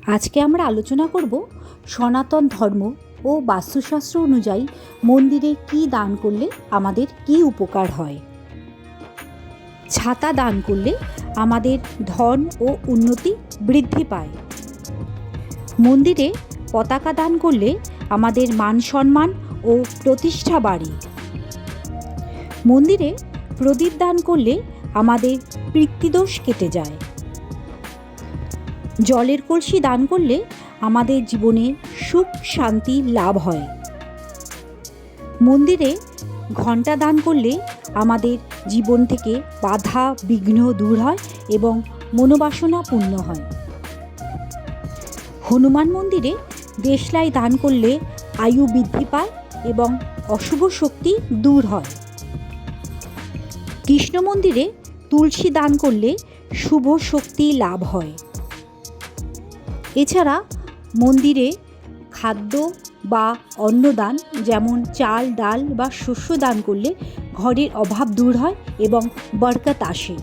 আজকে আমরা আলোচনা করব সনাতন ধর্ম ও বাস্তুশাস্ত্র অনুযায়ী মন্দিরে কী দান করলে আমাদের কী উপকার হয়। ছাতা দান করলে আমাদের ধন ও উন্নতি বৃদ্ধি পায়। মন্দিরে পতাকা দান করলে আমাদের মান সম্মান ও প্রতিষ্ঠা বাড়ে। মন্দিরে প্রদীপ দান করলে আমাদের পিতৃদোষ কেটে যায়। জলের কলসি দান করলে আমাদের জীবনে সুখ শান্তি লাভ হয়। মন্দিরে ঘণ্টা দান করলে আমাদের জীবন থেকে বাধা বিঘ্ন দূর হয় এবং মনোবাসনা পূর্ণ হয়। হনুমান মন্দিরে দেশলাই দান করলে আয়ু বৃদ্ধি পায় এবং অশুভ শক্তি দূর হয়। কৃষ্ণ মন্দিরে তুলসী দান করলে শুভ শক্তি লাভ হয়। এছাড়া মন্দিরে খাদ্য বা অন্নদান যেমন চাল ডাল বা শস্য দান করলে ঘরের অভাব দূর হয় এবং বরকত আসে।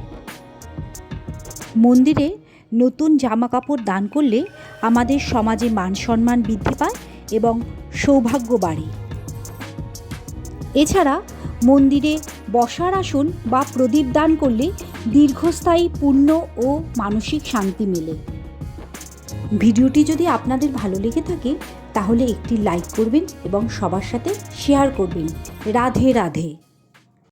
মন্দিরে নতুন জামা কাপড় দান করলে আমাদের সমাজে মান সম্মান বৃদ্ধি পায় এবং সৌভাগ্য বাড়ে। এছাড়া মন্দিরে বসার আসন বা প্রদীপ দান করলে দীর্ঘস্থায়ী পুণ্য ও মানসিক শান্তি মেলে। ভিডিওটি যদি আপনাদের ভালো লেগে থাকে তাহলে একটি লাইক করবেন এবং সবার সাথে শেয়ার করবেন। রাধে রাধে।